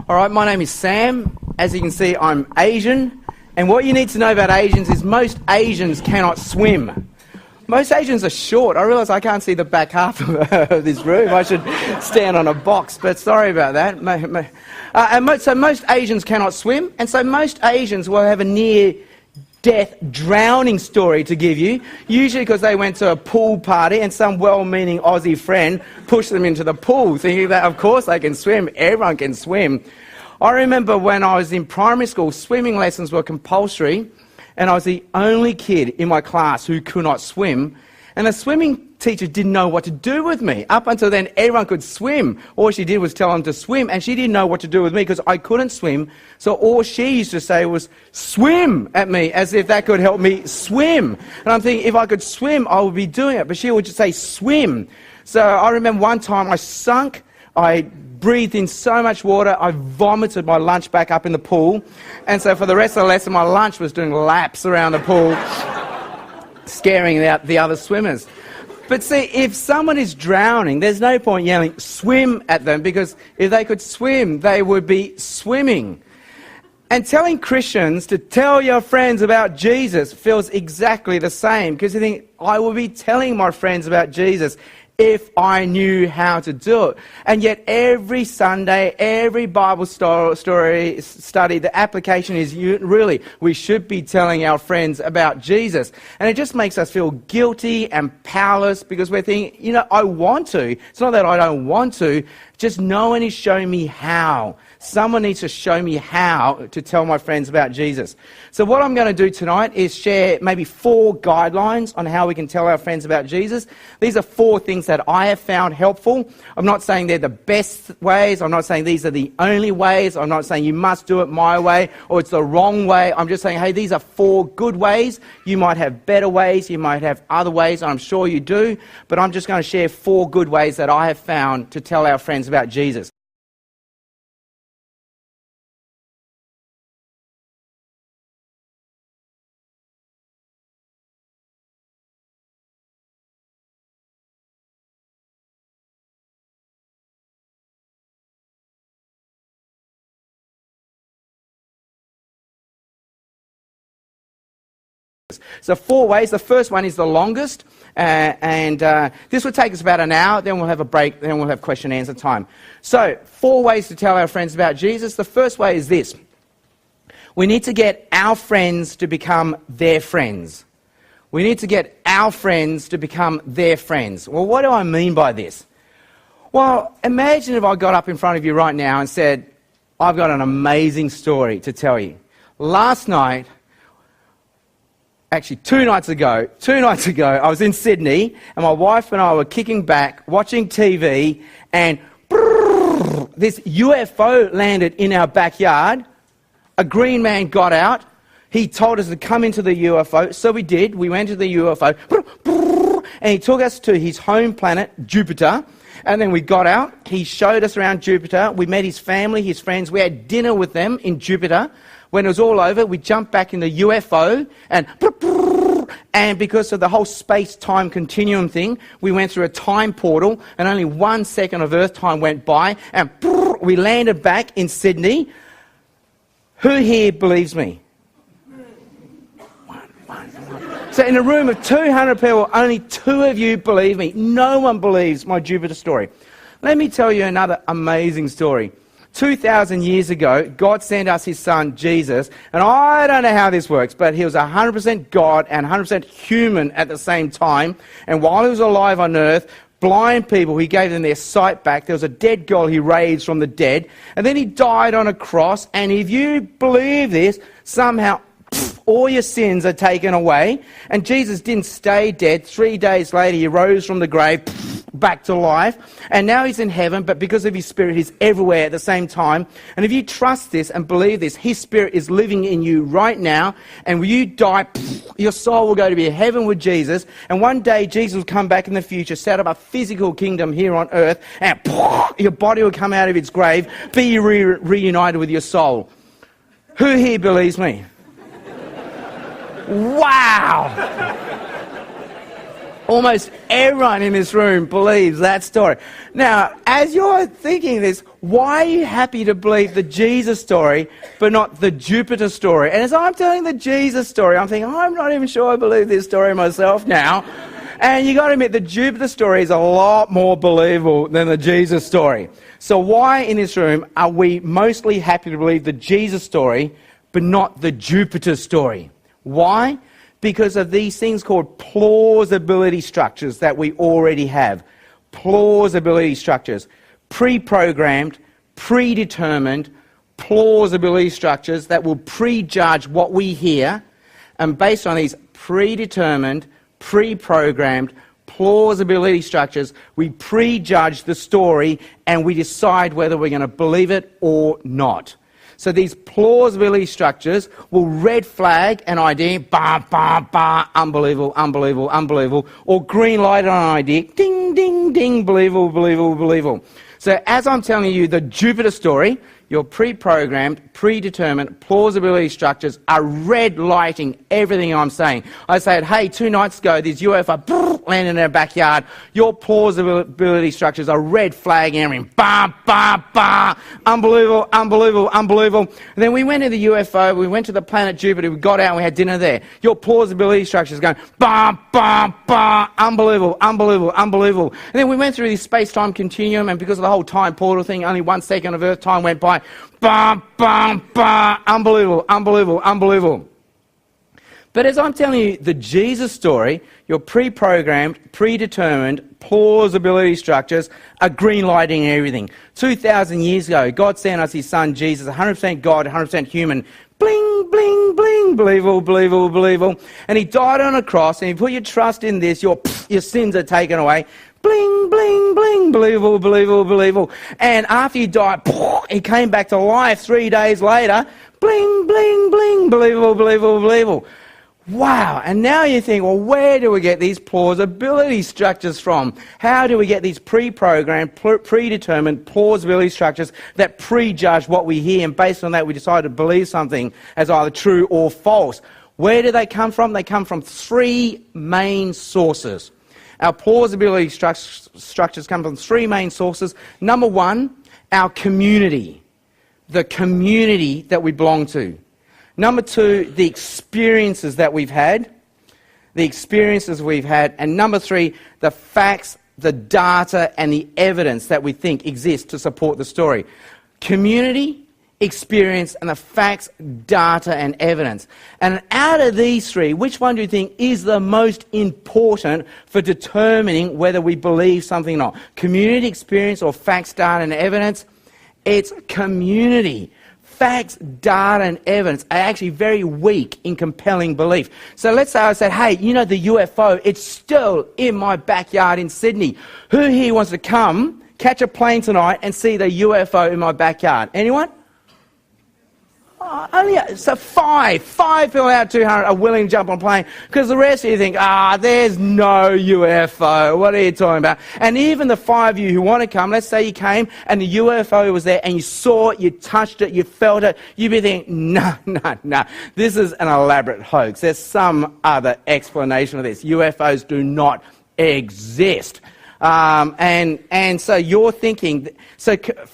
All right, my name is Sam. As you can see, I'm Asian. And what you need to know about Asians is most Asians cannot swim. Most Asians are short. I realise I can't see the back half of this room. I should stand on a box, but sorry about that. So most Asians cannot swim, and so most Asians will have a near-death drowning story to give you, usually because they went to a pool party and some well-meaning Aussie friend pushed them into the pool, thinking that, of course, they can swim. Everyone can swim. I remember when I was in primary school, swimming lessons were compulsory, and I was the only kid in my class who could not swim, and the swimming teacher didn't know what to do with me. Up until then, everyone could swim. All she did was tell them to swim, and she didn't know what to do with me because I couldn't swim, so all she used to say was, swim, at me, as if that could help me swim. And I'm thinking, if I could swim, I would be doing it, but she would just say, swim. So I remember one time I sunk, I breathed in so much water, I vomited my lunch back up in the pool. And so for the rest of the lesson, my lunch was doing laps around the pool, scaring out the other swimmers. But see, if someone is drowning, there's no point yelling, swim at them, because if they could swim, they would be swimming. And telling Christians to tell your friends about Jesus feels exactly the same, because you think, I will be telling my friends about Jesus if I knew how to do it. And yet every Sunday, every Bible story study, the application is really, we should be telling our friends about Jesus. And it just makes us feel guilty and powerless because we're thinking, I want to. It's not that I don't want to, just no one is showing me how. Someone needs to show me how to tell my friends about Jesus. So what I'm going to do tonight is share maybe 4 guidelines on how we can tell our friends about Jesus. These are 4 things that I have found helpful. I'm not saying they're the best ways. I'm not saying these are the only ways. I'm not saying you must do it my way or it's the wrong way. I'm just saying, hey, these are 4 good ways. You might have better ways. You might have other ways. I'm sure you do. But I'm just going to share 4 good ways that I have found to tell our friends about Jesus. So 4 ways. The first one is the longest, and this will take us about an hour, then we'll have a break, then we'll have question and answer time. So 4 ways to tell our friends about Jesus. The first way is this. We need to get our friends to become their friends. We need to get our friends to become their friends. Well, what do I mean by this? Well, imagine if I got up in front of you right now and said, I've got an amazing story to tell you. Last night, actually 2 nights ago, I was in Sydney and my wife and I were kicking back, watching TV, and this UFO landed in our backyard. A green man got out. He told us to come into the UFO, so we did. We went to the UFO, and he took us to his home planet, Jupiter. And then we got out. He showed us around Jupiter. We met his family, his friends. We had dinner with them in Jupiter. When it was all over, we jumped back in the UFO, and because of the whole space-time continuum thing, we went through a time portal, and only 1 second of Earth time went by, and we landed back in Sydney. Who here believes me? One. So in a room of 200 people, only 2 of you believe me. No one believes my Jupiter story. Let me tell you another amazing story. 2,000 years ago, God sent us his son, Jesus, and I don't know how this works, but he was 100% God and 100% human at the same time, and while he was alive on earth, blind people, he gave them their sight back. There was a dead girl he raised from the dead, and then he died on a cross, and if you believe this, somehow all your sins are taken away, and Jesus didn't stay dead. 3 days later, he rose from the grave, back to life, and now he's in heaven, but because of his Spirit, he's everywhere at the same time. And if you trust this and believe this, his Spirit is living in you right now, and when you die, your soul will go to be in heaven with Jesus, and one day Jesus will come back in the future, set up a physical kingdom here on earth, and your body will come out of its grave, be reunited with your soul. Who here believes me? Wow! Almost everyone in this room believes that story. Now, as you're thinking this, why are you happy to believe the Jesus story but not the Jupiter story? And as I'm telling the Jesus story, I'm thinking, I'm not even sure I believe this story myself now. And you got to admit, the Jupiter story is a lot more believable than the Jesus story. So why in this room are we mostly happy to believe the Jesus story but not the Jupiter story? Why? Because of these things called plausibility structures that we already have. Plausibility structures. Pre-programmed, predetermined plausibility structures that will prejudge what we hear. And based on these predetermined, pre-programmed plausibility structures, we prejudge the story and we decide whether we're going to believe it or not. So these plausibility structures will red flag an idea, bah, bah, bah, unbelievable, unbelievable, unbelievable, or green light on an idea, ding, ding, ding, believable, believable, believable. So as I'm telling you the Jupiter story, your pre-programmed, predetermined plausibility structures are red lighting everything I'm saying. I said, hey, 2 nights ago, this UFO landed in our backyard. Your plausibility structures are red flagging everything. Bah, bah, bah. Unbelievable, unbelievable, unbelievable. And then we went to the UFO, we went to the planet Jupiter, we got out and we had dinner there. Your plausibility structures going, bah, bah, bah. Unbelievable, unbelievable, unbelievable. And then we went through this space-time continuum, and because of the whole time portal thing, only 1 second of Earth time went by. Bah, bah, bah. Unbelievable, unbelievable, unbelievable. But as I'm telling you the Jesus story, your pre-programmed, predetermined plausibility structures are green-lighting everything. 2,000 years ago, God sent us his son Jesus, 100% God, 100% human. Bling, bling, bling, believable, believable, believable. And he died on a cross, and you put your trust in this, your sins are taken away. Bling, bling, bling, believable, believable, believable. And after he died, he came back to life 3 days later. Bling, bling, bling, believable, believable, believable. Wow. And now you think, well, where do we get these plausibility structures from? How do we get these pre-programmed, predetermined plausibility structures that prejudge what we hear, and based on that we decide to believe something as either true or false? Where do they come from? They come from 3 main sources. Our plausibility structures come from 3 main sources. Number 1, our community, the community that we belong to. Number 2, the experiences that we've had, And number 3, the facts, the data, and the evidence that we think exists to support the story. Community, experience, and the facts, data, and evidence. And out of these 3, which one do you think is the most important for determining whether we believe something or not? Community, experience, or facts, data, and evidence? It's community. Facts, data, and evidence are actually very weak in compelling belief. So let's say I said, hey, you know the UFO, it's still in my backyard in Sydney. Who here wants to come, catch a plane tonight, and see the UFO in my backyard? Anyone? So 5 people out of 200 are willing to jump on a plane, because the rest of you think, there's no UFO, what are you talking about? And even the 5 of you who want to come, let's say you came and the UFO was there and you saw it, you touched it, you felt it, you'd be thinking, no, this is an elaborate hoax. There's some other explanation of this. UFOs do not exist. And so you're thinking, facts,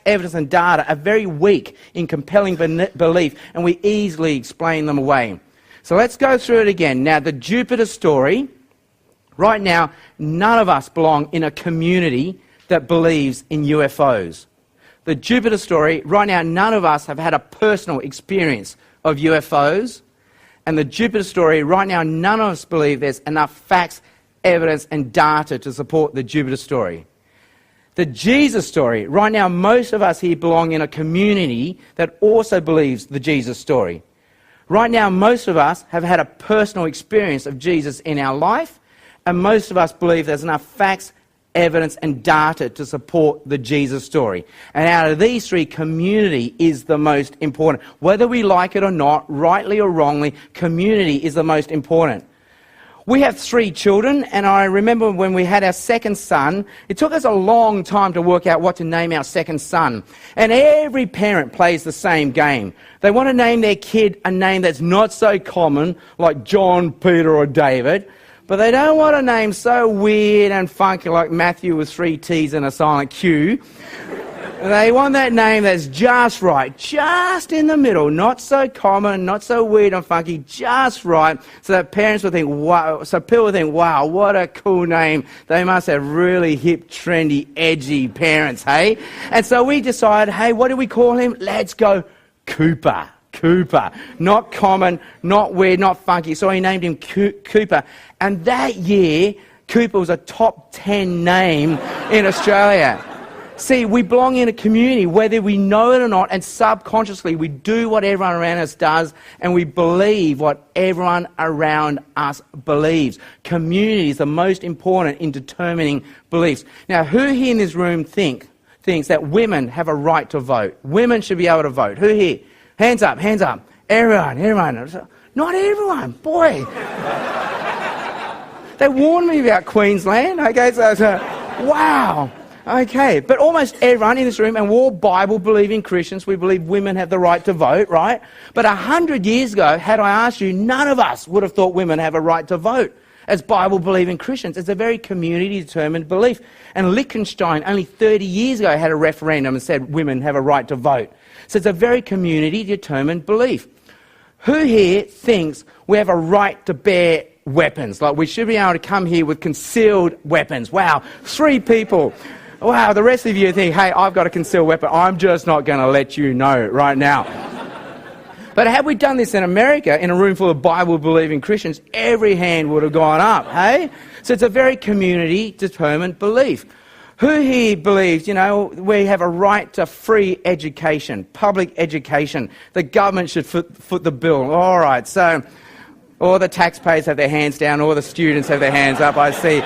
evidence, and data are very weak in compelling belief, and we easily explain them away. So let's go through it again. Now, the Jupiter story, right now, none of us belong in a community that believes in UFOs. The Jupiter story, right now, none of us have had a personal experience of UFOs. And the Jupiter story, right now, none of us believe there's enough facts, evidence, and data to support the Jupiter story. The Jesus story, right now, most of us here belong in a community that also believes the Jesus story. Right now, most of us have had a personal experience of Jesus in our life, and most of us believe there's enough facts, evidence, and data to support the Jesus story. And out of these 3, community is the most important. Whether we like it or not, rightly or wrongly, community is the most important. We have 3 children, and I remember when we had our second son, it took us a long time to work out what to name our second son. And every parent plays the same game. They want to name their kid a name that's not so common, like John, Peter, or David, but they don't want a name so weird and funky like Matthew with 3 T's and a silent Q. They want that name that's just right, just in the middle, not so common, not so weird and funky, just right, so that parents will think, wow, so people will think, wow, what a cool name. They must have really hip, trendy, edgy parents, hey? And so we decided, hey, what do we call him? Let's go Cooper. Cooper. Not common, not weird, not funky. So we named him Cooper. And that year, Cooper was a top 10 name in Australia. See, we belong in a community, whether we know it or not, and subconsciously we do what everyone around us does, and we believe what everyone around us believes. Community is the most important in determining beliefs. Now, who here in this room thinks that women have a right to vote? Women should be able to vote. Who here? Hands up, hands up. Everyone. Not everyone, boy. They warned me about Queensland. Okay, so wow. Okay, but almost everyone in this room, and we're all Bible-believing Christians, we believe women have the right to vote, right? But 100 years ago, had I asked you, none of us would have thought women have a right to vote. As Bible-believing Christians, it's a very community-determined belief. And Liechtenstein, only 30 years ago, had a referendum and said women have a right to vote. So it's a very community-determined belief. Who here thinks we have a right to bear weapons? Like we should be able to come here with concealed weapons. Wow, 3 people. Wow, the rest of you think, hey, I've got a concealed weapon. I'm just not going to let you know right now. But had we done this in America, in a room full of Bible-believing Christians, every hand would have gone up, hey? So it's a very community-determined belief. Who here believes, we have a right to free education, public education? The government should foot the bill. All right, so all the taxpayers have their hands down, all the students have their hands up, I see.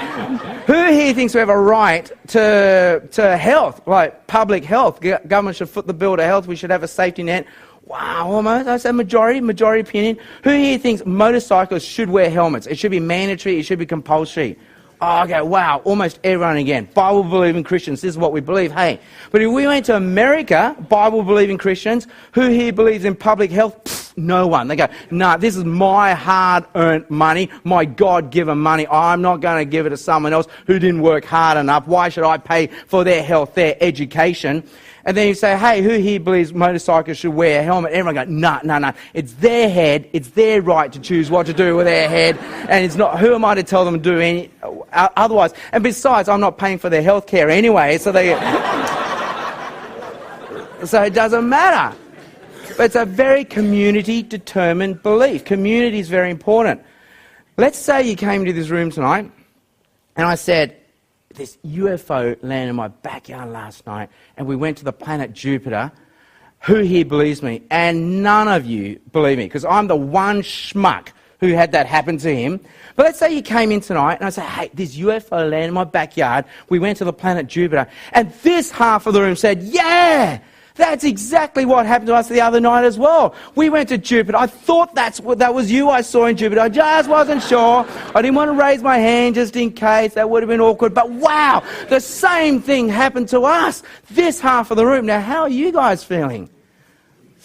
Who here thinks we have a right to health, like public health? Government should foot the bill to health. We should have a safety net. Wow, almost. I say majority opinion. Who here thinks motorcyclists should wear helmets? It should be mandatory. It should be compulsory. Oh, okay, wow, almost everyone again. Bible-believing Christians, this is what we believe, hey. But if we went to America, Bible-believing Christians, who here believes in public health? Pfft, no one. They go, nah, this is my hard-earned money, my God-given money. I'm not going to give it to someone else who didn't work hard enough. Why should I pay for their health, their education? And then you say, hey, who here believes motorcyclists should wear a helmet? Everyone goes, no. It's their head. It's their right to choose what to do with their head. And it's not, who am I to tell them to do any otherwise? And besides, I'm not paying for their health care anyway, so so it doesn't matter. But it's a very community-determined belief. Community is very important. Let's say you came to this room tonight, and I said, this UFO landed in my backyard last night, and we went to the planet Jupiter. Who here believes me? And none of you believe me, because I'm the one schmuck who had that happen to him. But let's say you came in tonight, and I say, hey, this UFO landed in my backyard. We went to the planet Jupiter. And this half of the room said, yeah, that's exactly what happened to us the other night as well. We went to Jupiter. I thought that was you I saw in Jupiter. I just wasn't sure. I didn't want to raise my hand just in case. That would have been awkward. But wow, the same thing happened to us. This half of the room. Now, how are you guys feeling?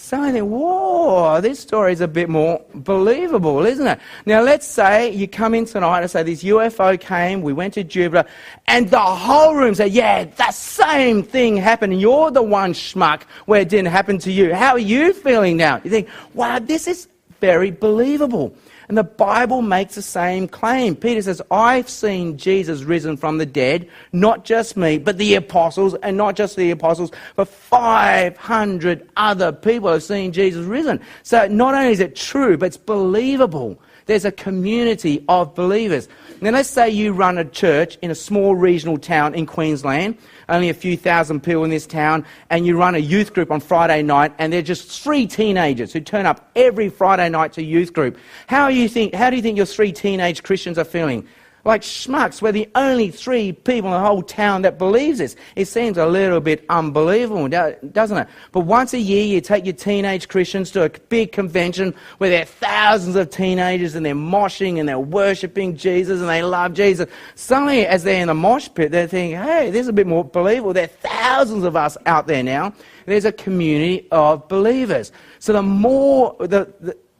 So I think, whoa, this story is a bit more believable, isn't it? Now, let's say you come in tonight and say this UFO came, we went to Jupiter, and the whole room said, yeah, the same thing happened, and you're the one schmuck where it didn't happen to you. How are you feeling now? You think, wow, this is very believable. And the Bible makes the same claim. Peter says, I've seen Jesus risen from the dead, not just me, but the apostles, and not just the apostles, but 500 other people have seen Jesus risen. So not only is it true, but it's believable. There's a community of believers. Now let's say you run a church in a small regional town in Queensland, only a few thousand people in this town, and you run a youth group on Friday night, and they're just 3 teenagers who turn up every Friday night to youth group. How do you think your 3 teenage Christians are feeling? Like schmucks, we're the only 3 people in the whole town that believes this. It seems a little bit unbelievable, doesn't it? But once a year, you take your teenage Christians to a big convention where there are thousands of teenagers and they're moshing and they're worshipping Jesus and they love Jesus. Suddenly, as they're in the mosh pit, they're thinking, hey, this is a bit more believable. There are thousands of us out there now. There's a community of believers. So the more...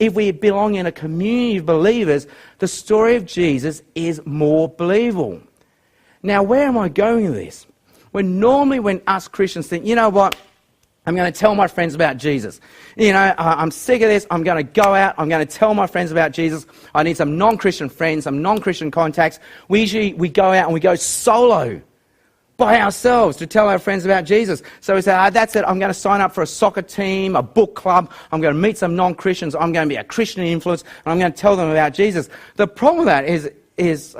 if we belong in a community of believers, the story of Jesus is more believable. Now, where am I going with this? Normally when us Christians think, you know what, I'm going to tell my friends about Jesus. You know, I'm sick of this. I'm going to go out. I'm going to tell my friends about Jesus. I need some non-Christian friends, some non-Christian contacts. We go out and we go solo by ourselves to tell our friends about Jesus. So we say, that's it, I'm going to sign up for a soccer team, a book club, I'm going to meet some non-Christians, I'm going to be a Christian influence, and I'm going to tell them about Jesus. The problem with that is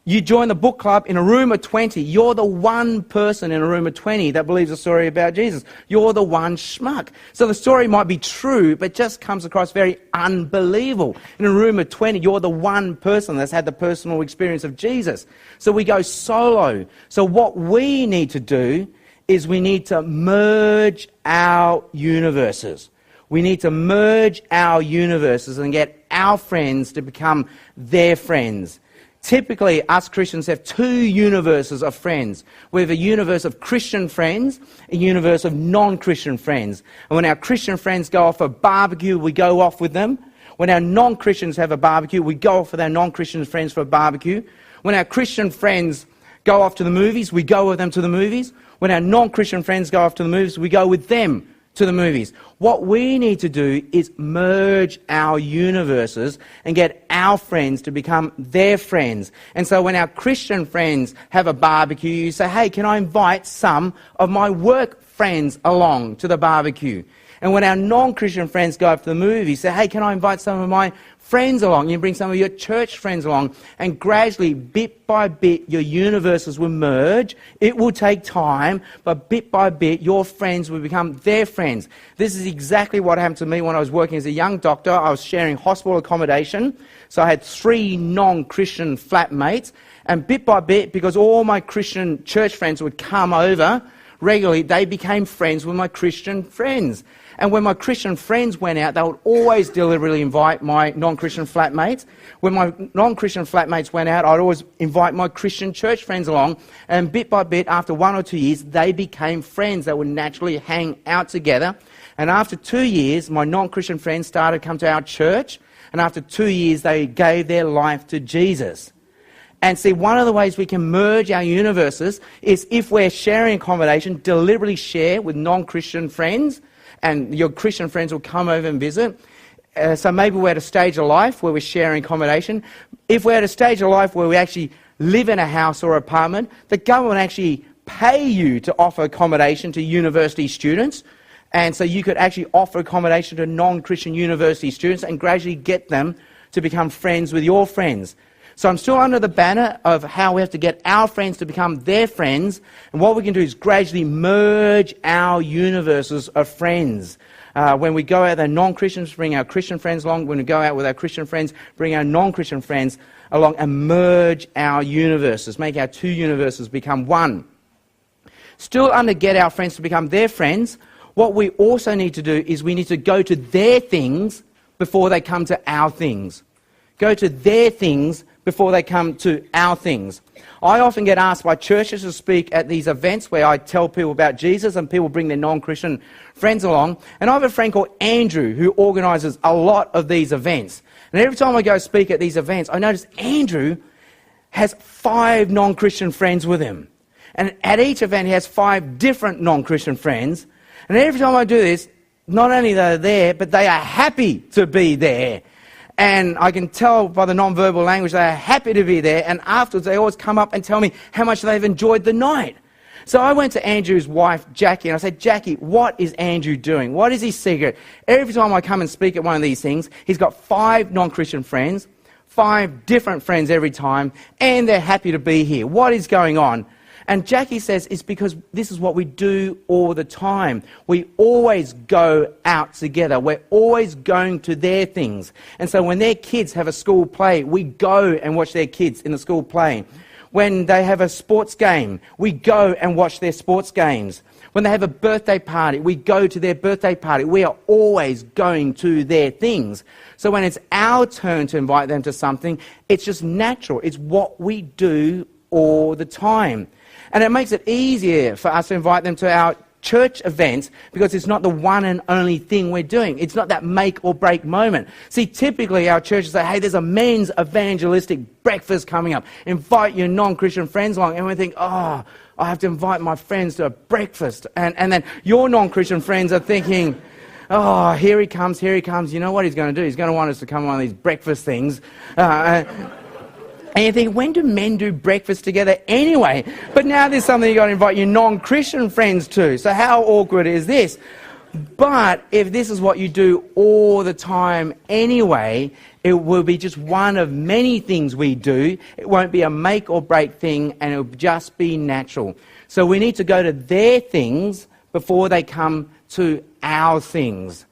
you join the book club in a room of 20. You're the one person in a room of 20 that believes a story about Jesus. You're the one schmuck. So the story might be true, but just comes across very unbelievable. In a room of 20, you're the one person that's had the personal experience of Jesus. So we go solo. So what we need to do is we need to merge our universes. We need to merge our universes and get our friends to become their friends. Typically, us Christians have 2 universes of friends. We have a universe of Christian friends, a universe of non-Christian friends. And when our Christian friends go off for a barbecue, we go off with them. When our non-Christians have a barbecue, we go off with our non-Christian friends for a barbecue. When our Christian friends go off to the movies, we go with them to the movies. When our non-Christian friends go off to the movies, we go with them to the movies. What we need to do is merge our universes and get our friends to become their friends. And so when our Christian friends have a barbecue, you say, hey, can I invite some of my work friends along to the barbecue? And when our non-Christian friends go up to the movies, say, hey, can I invite some of my friends along? You bring some of your church friends along, and gradually, bit by bit, your universes will merge. It will take time, but bit by bit, your friends will become their friends. This is exactly what happened to me when I was working as a young doctor. I was sharing hospital accommodation, so I had 3 non-Christian flatmates, and bit by bit, because all my Christian church friends would come over regularly, they became friends with my Christian friends. And when my Christian friends went out, they would always deliberately invite my non-Christian flatmates. When my non-Christian flatmates went out, I'd always invite my Christian church friends along. And bit by bit, after 1 or 2 years, they became friends that would naturally hang out together. And after 2 years, my non-Christian friends started to come to our church. And after 2 years, they gave their life to Jesus. And see, one of the ways we can merge our universes is if we're sharing accommodation, deliberately share with non-Christian friends, and your Christian friends will come over and visit. So maybe we're at a stage of life where we're sharing accommodation. If we're at a stage of life where we actually live in a house or apartment, the government actually pay you to offer accommodation to university students. And so you could actually offer accommodation to non-Christian university students and gradually get them to become friends with your friends. So I'm still under the banner of how we have to get our friends to become their friends. And what we can do is gradually merge our universes of friends. When we go out with our non-Christians, bring our Christian friends along. When we go out with our Christian friends, bring our non-Christian friends along and merge our universes. Make our 2 universes become one. Still under get our friends to become their friends, what we also need to do is we need to go to their things before they come to our things. Go to their things before they come to our things. I often get asked by churches to speak at these events where I tell people about Jesus and people bring their non-Christian friends along. And I have a friend called Andrew who organises a lot of these events. And every time I go speak at these events, I notice Andrew has 5 non-Christian friends with him. And at each event, he has 5 different non-Christian friends. And every time I do this, not only are they there, but they are happy to be there. And I can tell by the non-verbal language they are happy to be there. And afterwards, they always come up and tell me how much they've enjoyed the night. So I went to Andrew's wife, Jackie, and I said, Jackie, what is Andrew doing? What is his secret? Every time I come and speak at one of these things, he's got 5 non-Christian friends, 5 different friends every time, and they're happy to be here. What is going on? And Jackie says it's because this is what we do all the time. We always go out together. We're always going to their things. And so when their kids have a school play, we go and watch their kids in the school play. When they have a sports game, we go and watch their sports games. When they have a birthday party, we go to their birthday party. We are always going to their things. So when it's our turn to invite them to something, it's just natural. It's what we do all the time. And it makes it easier for us to invite them to our church events because it's not the one and only thing we're doing. It's not that make or break moment. See, typically our churches say, hey, there's a men's evangelistic breakfast coming up. Invite your non-Christian friends along. And we think, oh, I have to invite my friends to a breakfast. And then your non-Christian friends are thinking, oh, here he comes. You know what he's going to do? He's going to want us to come on these breakfast things. And you think, when do men do breakfast together anyway? But now there's something you've got to invite your non-Christian friends to. So how awkward is this? But if this is what you do all the time anyway, it will be just one of many things we do. It won't be a make or break thing, and it'll just be natural. So we need to go to their things before they come to our things.